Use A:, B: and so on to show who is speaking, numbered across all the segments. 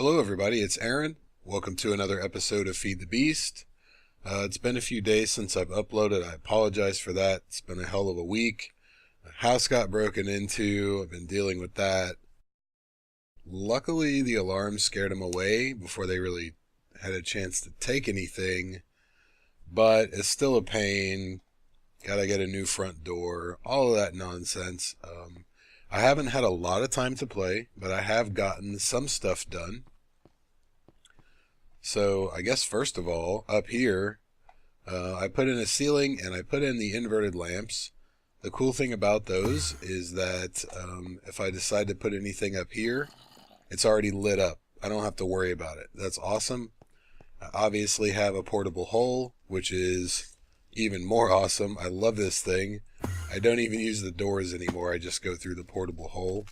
A: Hello everybody, it's Aaron. Welcome to another episode of Feed the Beast. It's been a few days since I've uploaded. I apologize for that. It's been a hell of a week. My house got broken into. I've been dealing with that. Luckily, the alarm scared them away before they really had a chance to take anything. But it's still a pain. Gotta get a new front door. All of that nonsense. I haven't had a lot of time to play, but I have gotten some stuff done. So I guess first of all, up here, I put in a ceiling and I put in the inverted lamps. The cool thing about those is that if I decide to put anything up here, it's already lit up. I don't have to worry about it. That's awesome. I obviously have a portable hole, which is even more awesome. I love this thing. I don't even use the doors anymore. I just go through the portable hole.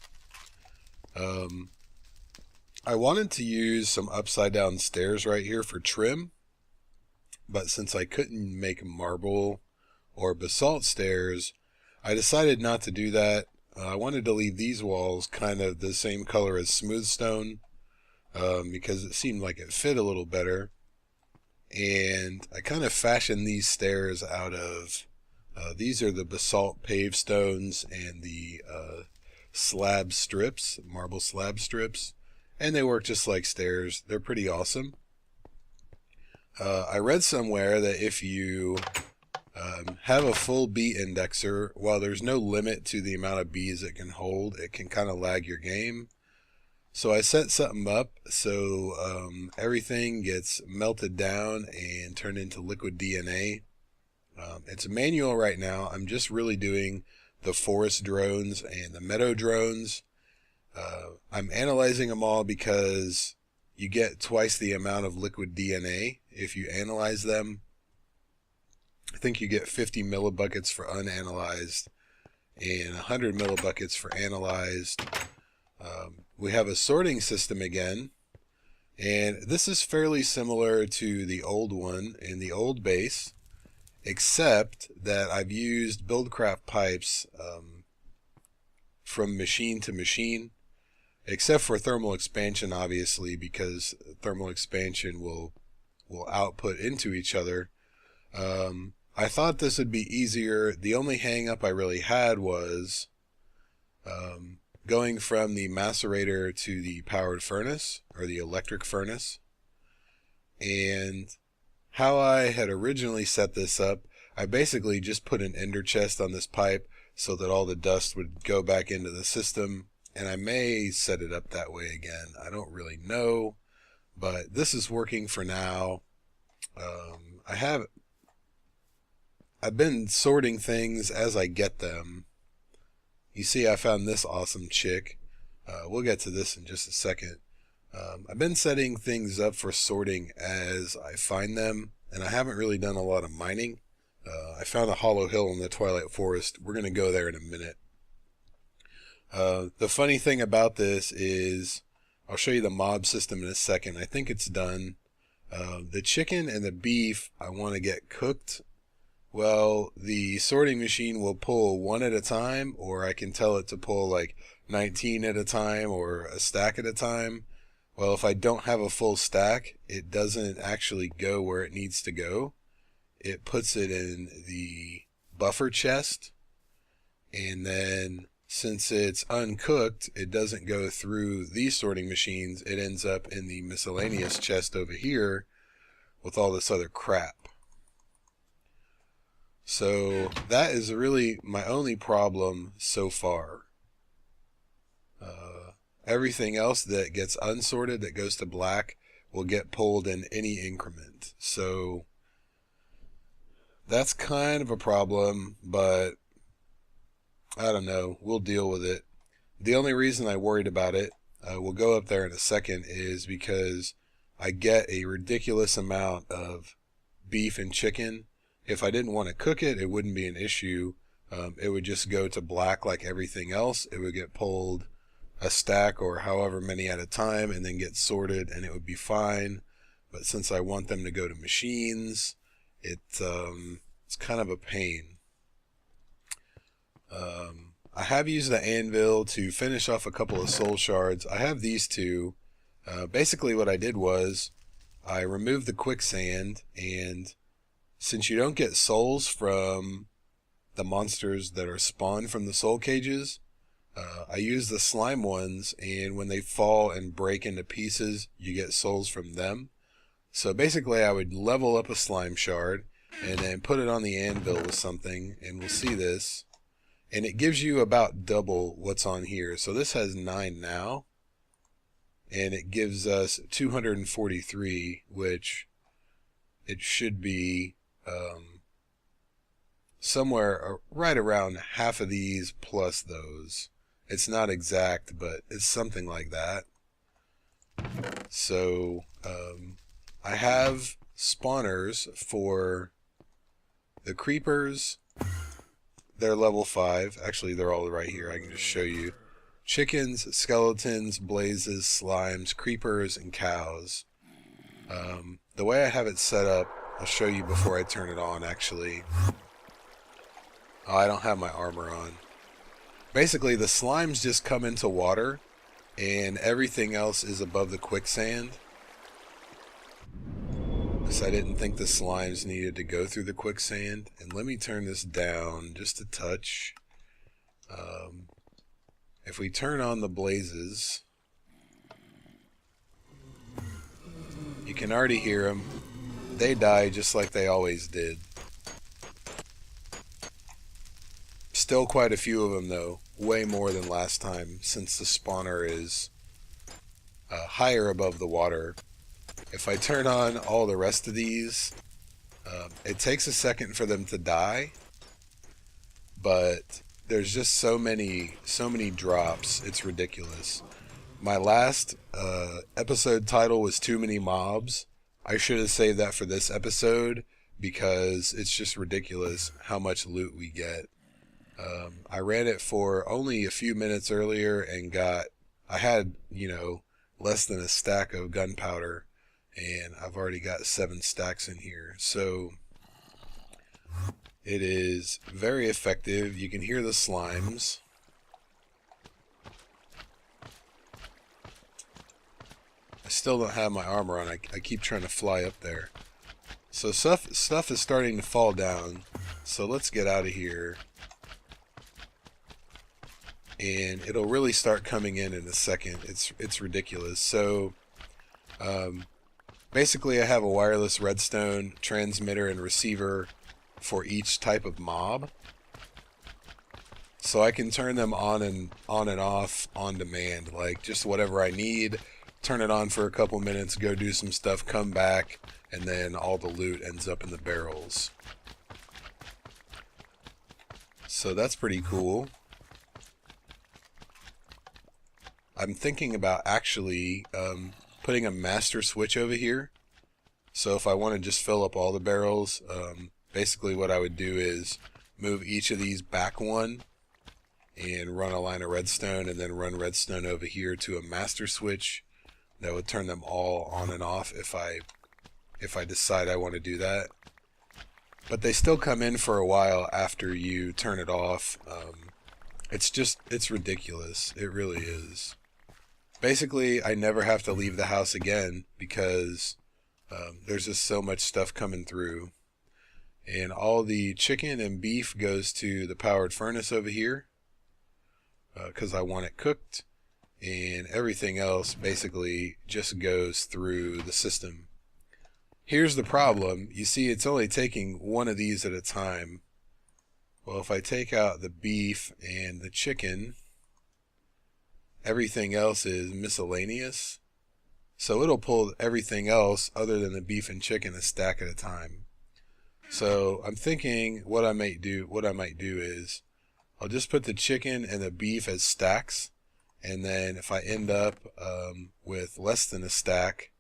A: I wanted to use some upside down stairs right here for trim, but since I couldn't make marble or basalt stairs, I decided not to do that. I wanted to leave these walls kind of the same color as smooth stone because it seemed like it fit a little better. And I kind of fashioned these stairs out of these are the basalt paved stones and the slab strips, marble slab strips, and they work just like stairs. They're pretty awesome. I read somewhere that if you have a full bee indexer, while there's no limit to the amount of bees it can hold, it can kind of lag your game. So I set something up so everything gets melted down and turned into liquid DNA. It's manual right now. I'm just really doing the forest drones and the meadow drones. I'm analyzing them all because you get twice the amount of liquid DNA if you analyze them. I think you get 50 millibuckets for unanalyzed and 100 millibuckets for analyzed. We have a sorting system again, and this is fairly similar to the old one in the old base, except that I've used Buildcraft pipes from machine to machine, except for thermal expansion, obviously, because thermal expansion will output into each other. I thought this would be easier. The only hang up I really had was going from the macerator to the powered furnace, or the electric furnace. And how I had originally set this up, I basically just put an ender chest on this pipe so that all the dust would go back into the system. And I may set it up that way again. I don't really know, but this is working for now. I've been sorting things as I get them. You see, I found this awesome chick. We'll get to this in just a second. I've been setting things up for sorting as I find them, and I haven't really done a lot of mining. I found a hollow hill in the Twilight Forest. We're going to go there in a minute. The funny thing about this is, I'll show you the mob system in a second. I think it's done. The chicken and the beef I want to get cooked. Well, the sorting machine will pull one at a time, or I can tell it to pull like 19 at a time or a stack at a time. Well, if I don't have a full stack, it doesn't actually go where it needs to go. It puts it in the buffer chest, and then since it's uncooked, it doesn't go through these sorting machines. It ends up in the miscellaneous chest over here with all this other crap. So that is really my only problem so far. Everything else that gets unsorted, that goes to black, will get pulled in any increment. So that's kind of a problem, but I don't know. We'll deal with it. The only reason I worried about it, we'll go up there in a second, is because I get a ridiculous amount of beef and chicken. If I didn't want to cook it, it wouldn't be an issue. It would just go to black like everything else. It would get pulled a stack or however many at a time and then get sorted, and it would be fine. But since I want them to go to machines, it's kind of a pain. I have used the anvil to finish off a couple of soul shards. I have these two. Basically what I did was I removed the quicksand, and since you don't get souls from the monsters that are spawned from the soul cages, I use the slime ones, and when they fall and break into pieces, you get souls from them. So basically I would level up a slime shard and then put it on the anvil with something, and we'll see this. And it gives you about double what's on here. So this has 9 now, and it gives us 243, which it should be somewhere right around half of these plus those. It's not exact, but it's something like that. So I have spawners for the creepers. They're level 5. Actually, they're all right here. I can just show you. Chickens, skeletons, blazes, slimes, creepers, and cows. The way I have it set up, I'll show you before I turn it on, actually. Oh, I don't have my armor on. Basically, the slimes just come into water, and everything else is above the quicksand. Because I didn't think the slimes needed to go through the quicksand. And let me turn this down just a touch. If we turn on the blazes, you can already hear them. They die just like they always did. Still quite a few of them though, way more than last time, since the spawner is higher above the water. If I turn on all the rest of these, it takes a second for them to die, but there's just so many drops, it's ridiculous. My last episode title was Too Many Mobs. I should have saved that for this episode, because it's just ridiculous how much loot we get. I ran it for only a few minutes earlier and I had, less than a stack of gunpowder, and I've already got 7 stacks in here. So it is very effective. You can hear the slimes. I still don't have my armor on. I keep trying to fly up there. So stuff is starting to fall down. So let's get out of here. And it'll really start coming in a second. It's ridiculous. So basically I have a wireless redstone transmitter and receiver for each type of mob, so I can turn them on and off on demand, like just whatever I need. Turn it on for a couple minutes, go do some stuff, come back, and then all the loot ends up in the barrels. So that's pretty cool. I'm thinking about actually putting a master switch over here. So if I want to just fill up all the barrels, basically what I would do is move each of these back one and run a line of redstone, and then run redstone over here to a master switch that would turn them all on and off if I decide I want to do that. But they still come in for a while after you turn it off. It's ridiculous. It really is. Basically, I never have to leave the house again, because there's just so much stuff coming through. And all the chicken and beef goes to the powered furnace over here, because I want it cooked. And everything else basically just goes through the system. Here's the problem. You see, it's only taking one of these at a time. Well, if I take out the beef and the chicken, everything else is miscellaneous. So it'll pull everything else other than the beef and chicken a stack at a time. So I'm thinking what I might do is I'll just put the chicken and the beef as stacks. And then if I end up with less than a stack,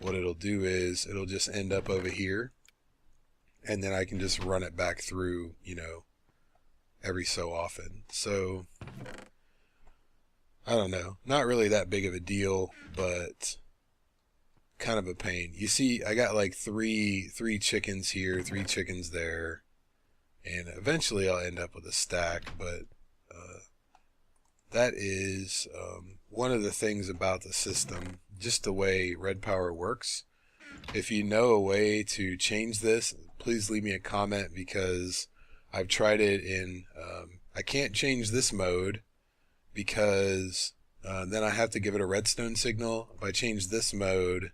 A: what it'll do is it'll just end up over here. And then I can just run it back through, every so often. So, I don't know. Not really that big of a deal, but kind of a pain. You see, I got like three chickens here, 3 chickens there. And eventually I'll end up with a stack, but that is one of the things about the system just the way red power works. If you know a way to change this, please leave me a comment, because I've tried it in, I can't change this mode because then I have to give it a redstone signal. If I change this mode,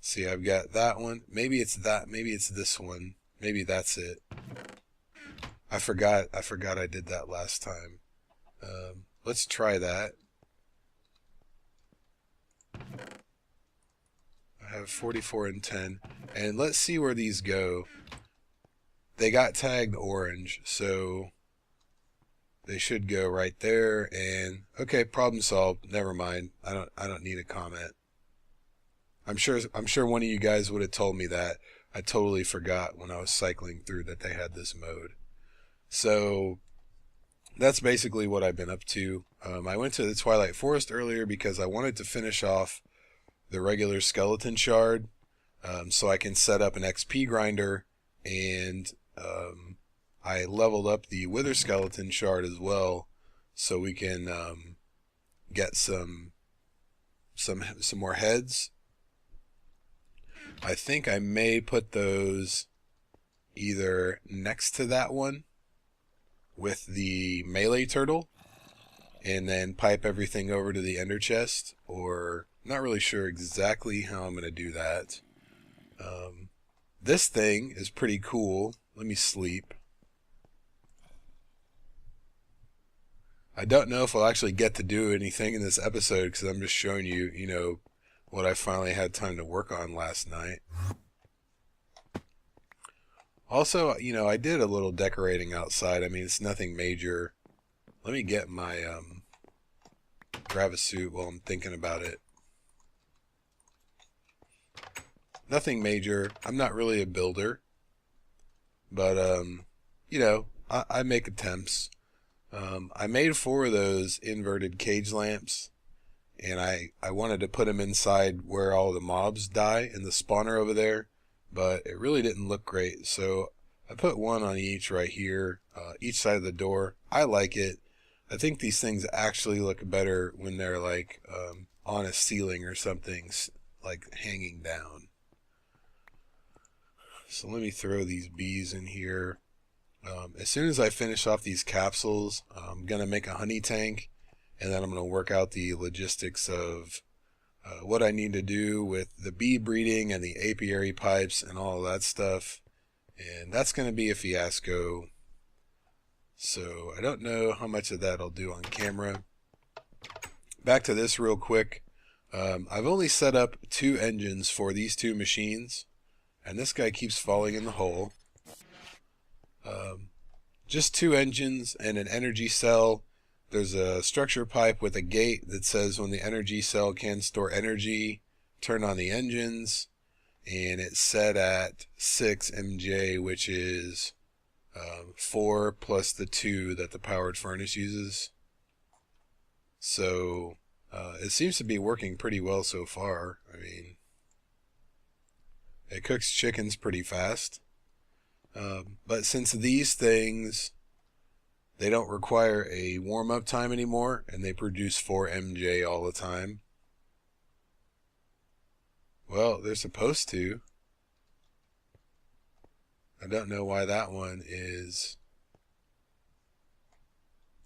A: see, I've got that one. Maybe it's that, maybe it's this one. Maybe that's it. I forgot I did that last time. Let's try that. I have 44 and 10. And let's see where these go. They got tagged orange, so they should go right there. And okay, problem solved. Never mind. I don't need a comment. I'm sure one of you guys would have told me that. I totally forgot when I was cycling through that they had this mode. So that's basically what I've been up to. I went to the Twilight Forest earlier because I wanted to finish off the regular skeleton shard, so I can set up an XP grinder, and I leveled up the wither skeleton shard as well, so we can get some more heads. I think I may put those either next to that one with the melee turtle, and then pipe everything over to the ender chest, or not really sure exactly how I'm going to do that. This thing is pretty cool. Let me sleep. I don't know if I'll actually get to do anything in this episode because I'm just showing you, what I finally had time to work on last night. Also, I did a little decorating outside. I mean, it's nothing major. Let me get my Gravasuit while I'm thinking about it. Nothing major. I'm not really a builder, but I make attempts. I made 4 of those inverted cage lamps, and I wanted to put them inside where all the mobs die in the spawner over there, but it really didn't look great, so I put one on each right here, each side of the door. I like it. I think these things actually look better when they're like on a ceiling or something, like hanging down. So let me throw these bees in here. As soon as I finish off these capsules, I'm going to make a honey tank, and then I'm going to work out the logistics of what I need to do with the bee breeding and the apiary pipes and all of that stuff. And that's going to be a fiasco. So I don't know how much of that I'll do on camera. Back to this real quick. I've only set up 2 engines for these 2 machines, and this guy keeps falling in the hole. Just 2 engines and an energy cell. There's a structure pipe with a gate that says when the energy cell can store energy, turn on the engines, and it's set at 6 MJ, which is 4 plus the 2 that the powered furnace uses. So it seems to be working pretty well so far. I mean, it cooks chickens pretty fast. But since these things, they don't require a warm-up time anymore, and they produce 4 MJ all the time. Well, they're supposed to. I don't know why that one is...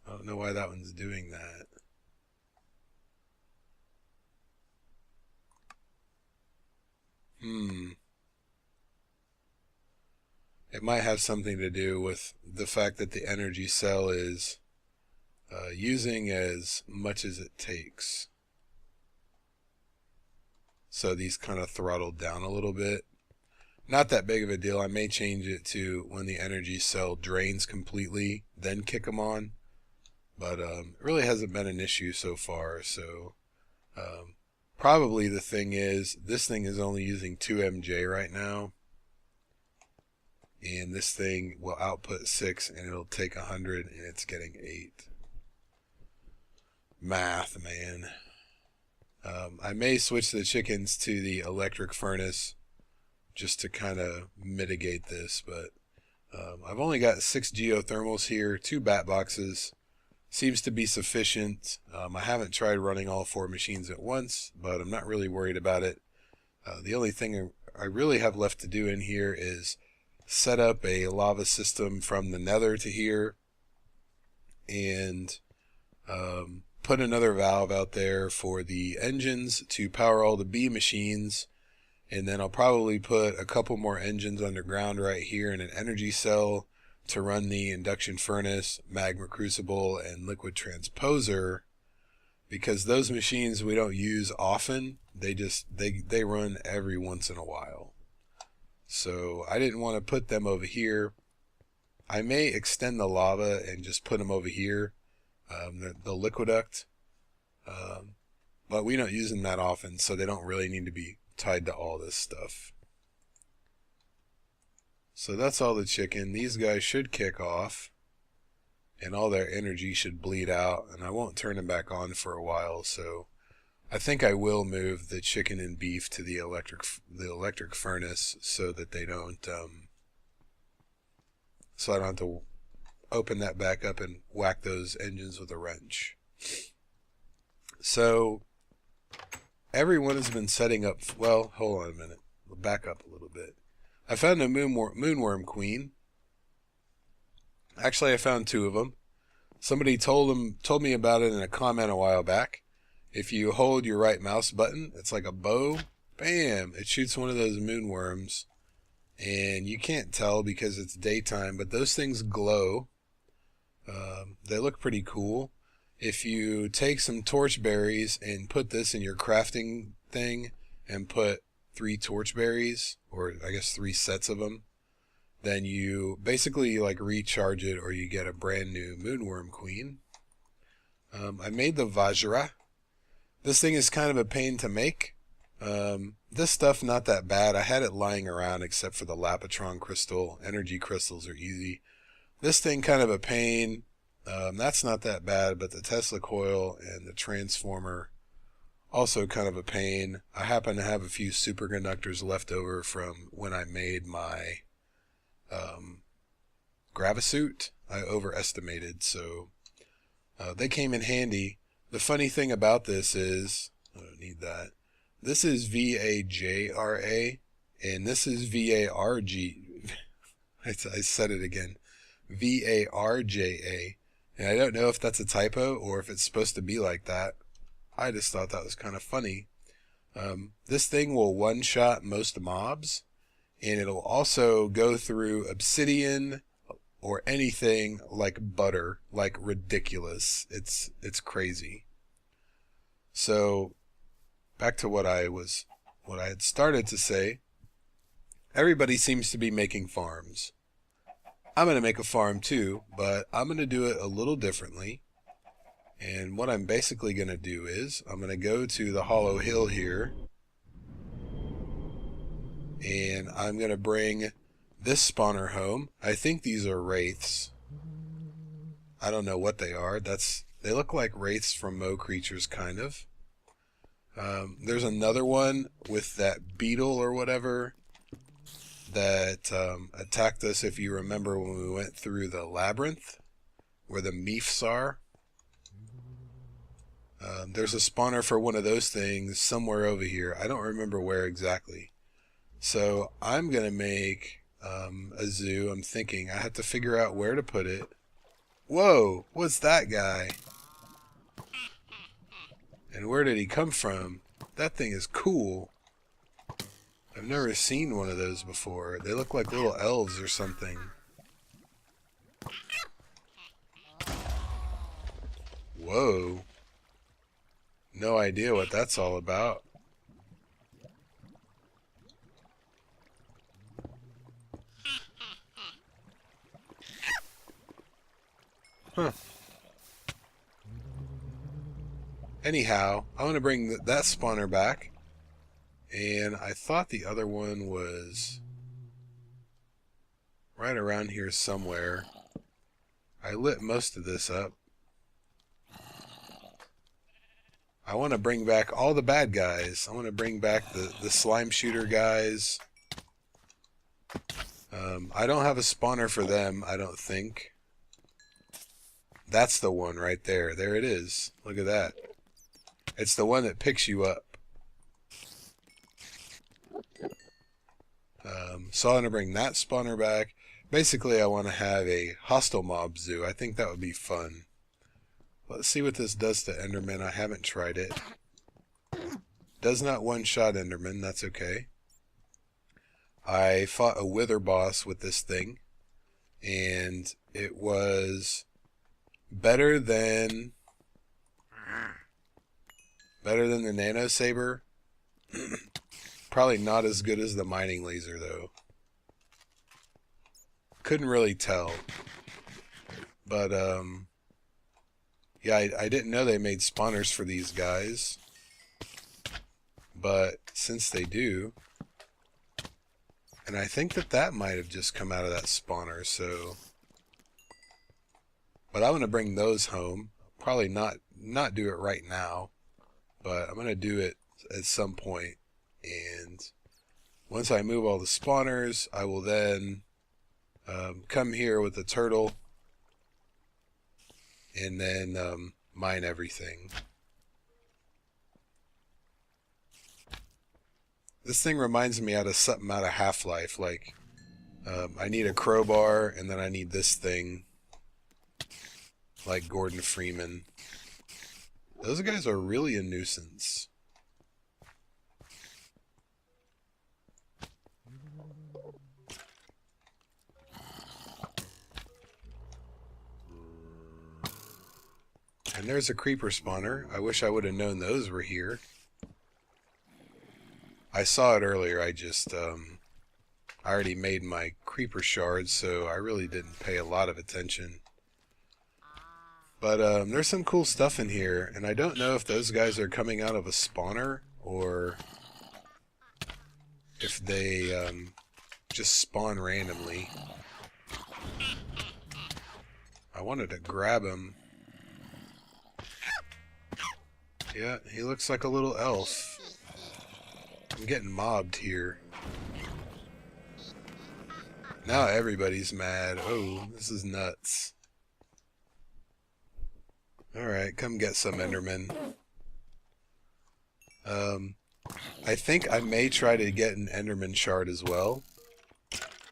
A: I don't know why that one's doing that. It might have something to do with the fact that the energy cell is using as much as it takes. So these kind of throttled down a little bit. Not that big of a deal. I may change it to when the energy cell drains completely, then kick them on. But it really hasn't been an issue so far. So probably the thing is, this thing is only using 2 MJ right now. And this thing will output 6, and it'll take 100, and it's getting 8. Math, man. I may switch the chickens to the electric furnace just to kind of mitigate this, but I've only got 6 geothermals here, 2 bat boxes, seems to be sufficient. I haven't tried running all 4 machines at once, but I'm not really worried about it. The only thing I really have left to do in here is set up a lava system from the nether to here, and put another valve out there for the engines to power all the B machines, and then I'll probably put a couple more engines underground right here in an energy cell to run the induction furnace, magma crucible, and liquid transposer, because those machines we don't use often. They run every once in a while. So I didn't want to put them over here. I may extend the lava and just put them over here, the liquiduct, but we don't use them that often, so they don't really need to be tied to all this stuff. So that's all the chicken. These guys should kick off, and all their energy should bleed out, and I won't turn them back on for a while, so I think I will move the chicken and beef to the electric furnace so that they don't so I don't have to open that back up and whack those engines with a wrench. So everyone has been setting up. Well, hold on a minute. We'll back up a little bit. I found a moonworm queen. Actually, I found 2 of them. Somebody told me about it in a comment a while back. If you hold your right mouse button, it's like a bow. Bam! It shoots one of those moonworms. And you can't tell because it's daytime, but those things glow. They look pretty cool. If you take some torch berries and put this in your crafting thing and put 3 torch berries, or I guess 3 sets of them, then you basically like recharge it, or you get a brand new moonworm queen. I made the Vajra. This thing is kind of a pain to make. This stuff not that bad. I had it lying around except for the Lapotron crystal. Energy crystals are easy. This thing kind of a pain. That's not that bad, but the Tesla coil and the transformer also kind of a pain. I happen to have a few superconductors left over from when I made my gravisuit. I overestimated, so they came in handy. The funny thing about this is, I don't need that. This is VAJRA, and this is VARG. I said it again. VARJA. And I don't know if that's a typo or if it's supposed to be like that. I just thought that was kind of funny. This thing will one-shot most mobs, and it'll also go through obsidian or anything like butter, like ridiculous. It's crazy. So back to what I had started to say. Everybody seems to be making farms. I'm going to make a farm too, but I'm going to do it a little differently. And what I'm basically going to do is I'm going to go to the hollow hill here, and I'm going to bring this spawner home. I think these are wraiths. I don't know what they are. They look like wraiths from Mo Creatures, kind of. There's another one with that beetle or whatever that attacked us, if you remember, when we went through the labyrinth where the meefs are. There's a spawner for one of those things somewhere over here. I don't remember where exactly. So I'm going to make a zoo. I'm thinking I have to figure out where to put it. Whoa, what's that guy? And where did he come from? That thing is cool. I've never seen one of those before. They look like little elves or something. Whoa. No idea what that's all about. Huh. Anyhow, I want to bring that spawner back. And I thought the other one was right around here somewhere. I lit most of this up. I want to bring back all the bad guys. I want to bring back the slime shooter guys. I don't have a spawner for them, I don't think. That's the one right there. There it is. Look at that. It's the one that picks you up. So I'm going to bring that spawner back. Basically, I want to have a hostile mob zoo. I think that would be fun. Let's see what this does to Enderman. I haven't tried it. Does not one-shot Enderman. That's okay. I fought a wither boss with this thing, and it was better than the nano saber. Probably not as good as the mining laser though. Couldn't really tell. But yeah, I didn't know they made spawners for these guys. But since they do, and I think that might have just come out of that spawner, so. But I'm gonna bring those home. Probably not do it right now, but I'm gonna do it at some point. And once I move all the spawners, I will then come here with the turtle and then mine everything. This thing reminds me of something out of Half-Life. Like, I need a crowbar, and then I need this thing. Like Gordon Freeman. Those guys are really a nuisance. And there's a creeper spawner. I wish I would have known those were here. I saw it earlier. I just, I already made my creeper shards, so I really didn't pay a lot of attention. But there's some cool stuff in here, and I don't know if those guys are coming out of a spawner or if they just spawn randomly. I wanted to grab him. Yeah, he looks like a little elf. I'm getting mobbed here. Now everybody's mad. Oh, this is nuts. Alright, come get some Enderman. I think I may try to get an Enderman shard as well.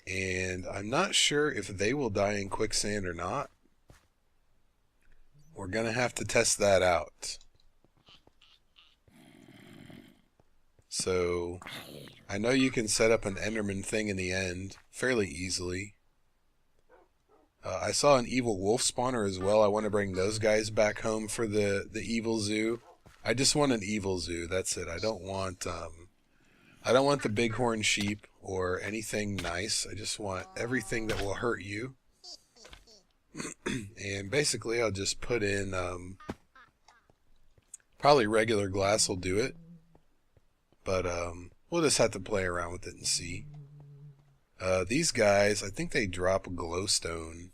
A: And I'm not sure if they will die in quicksand or not. We're gonna have to test that out. So, I know you can set up an Enderman thing in the end fairly easily. I saw an evil wolf spawner as well. I want to bring those guys back home for the evil zoo. I just want an evil zoo. That's it. I don't want the bighorn sheep or anything nice. I just want everything that will hurt you. And basically, I'll just put in probably regular glass will do it. But we'll just have to play around with it and see. These guys, I think they drop glowstone.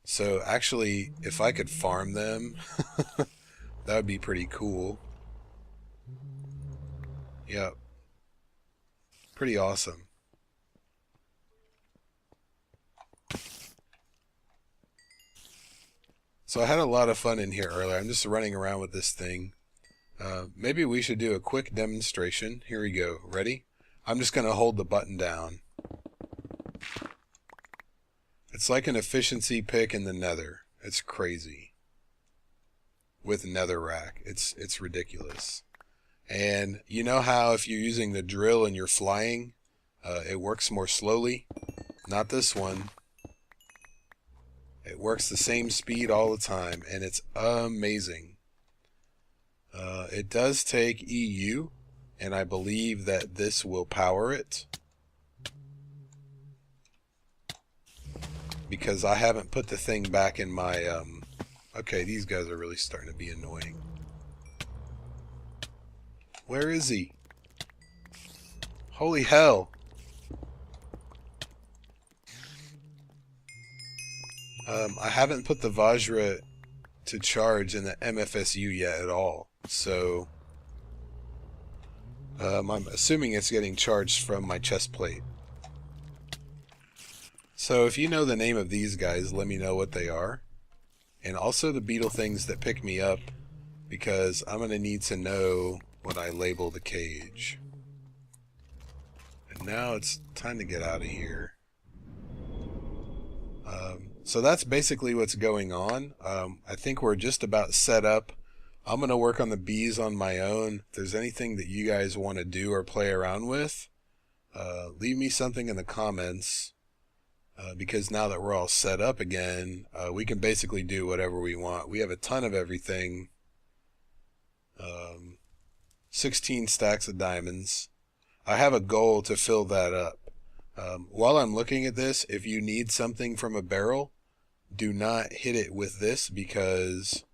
A: So actually, if I could farm them, that would be pretty cool. Yep. Pretty awesome. So I had a lot of fun in here earlier. I'm just running around with this thing. Maybe we should do a quick demonstration. Here we go. Ready? I'm just going to hold the button down. It's like an efficiency pick in the nether. It's crazy. With netherrack. It's ridiculous. And you know how if you're using the drill and you're flying, it works more slowly? Not this one. It works the same speed all the time, and it's amazing. It does take EU, and I believe that this will power it. Because I haven't put the thing back in my, okay, these guys are really starting to be annoying. Where is he? Holy hell. I haven't put the Vajra to charge in the MFSU yet at all. So, I'm assuming it's getting charged from my chest plate. So if you know the name of these guys, let me know what they are. and also the beetle things that pick me up, because I'm going to need to know when I label the cage. And now it's time to get out of here. So that's basically what's going on. I think we're just about set up. I'm going to work on the bees on my own. If there's anything that you guys want to do or play around with, leave me something in the comments, because now that we're all set up again, we can basically do whatever we want. We have a ton of everything. 16 stacks of diamonds. I have a goal to fill that up. While I'm looking at this, if you need something from a barrel, do not hit it with this, because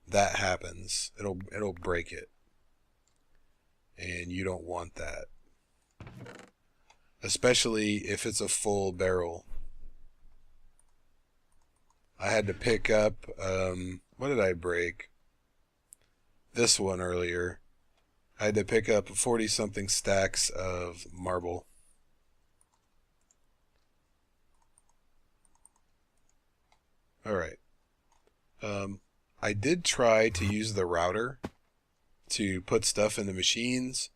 A: that happens. It'll break it. And you don't want that. Especially if it's a full barrel. I had to pick up, what did I break? This one earlier. I had to pick up 40 something stacks of marble. Alright. I did try to use the router to put stuff in the machines.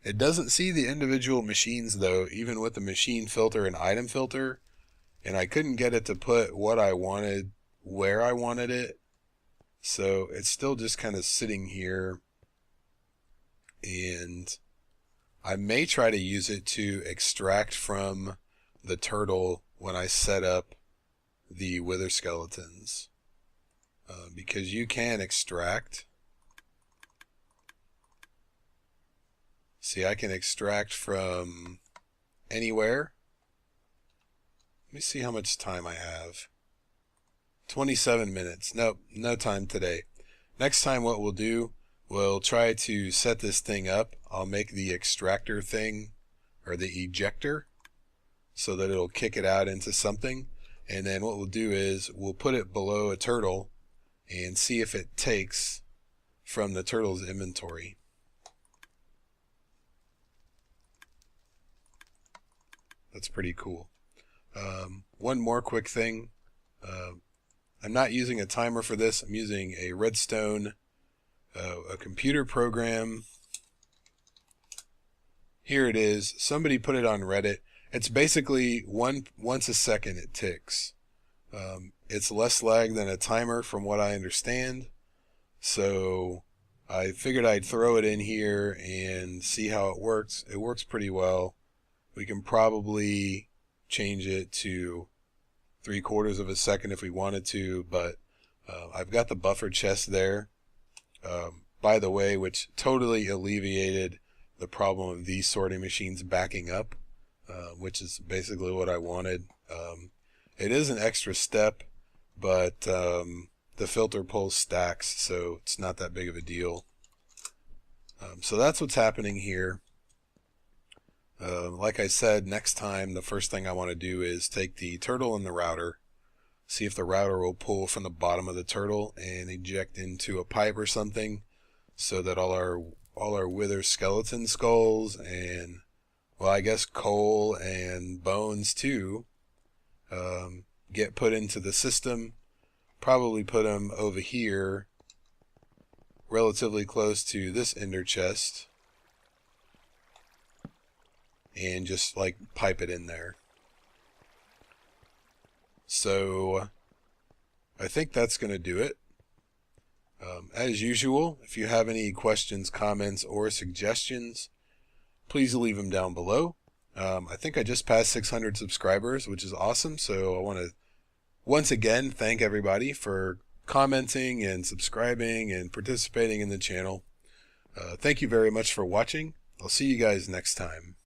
A: It doesn't see the individual machines though, even with the machine filter and item filter, and I couldn't get it to put what I wanted where I wanted it, so it's still just kind of sitting here. And I may try to use it to extract from the turtle when I set up the wither skeletons, because you can extract. See, I can extract from anywhere. Let me see how much time I have. 27 minutes. Nope, no time today. Next time what we'll do, we'll try to set this thing up. I'll make the extractor thing, or the ejector, so that it'll kick it out into something. And then what we'll do is we'll put it below a turtle and see if it takes from the turtle's inventory. That's pretty cool. One more quick thing. I'm not using a timer for this. I'm using a redstone, a computer program. Here it is. Somebody put it on Reddit. It's basically once a second it ticks. It's less lag than a timer from what I understand. So I figured I'd throw it in here and see how it works. It works pretty well. We can probably change it to 3/4 of a second if we wanted to, but I've got the buffer chest there, by the way, which totally alleviated the problem of these sorting machines backing up, which is basically what I wanted. It is an extra step, but the filter pulls stacks, so it's not that big of a deal. So that's what's happening here. Like I said, next time the first thing I want to do is take the turtle and the router, see if the router will pull from the bottom of the turtle and eject into a pipe or something, so that all our wither skeleton skulls and, well, I guess coal and bones too, get put into the system. Probably put them over here, relatively close to this ender chest, and just like pipe it in there. So I think that's going to do it. As usual, if you have any questions, comments, or suggestions, please leave them down below. I think I just passed 600 subscribers, which is awesome. So I want to once again thank everybody for commenting and subscribing and participating in the channel. Thank you very much for watching. I'll see you guys next time.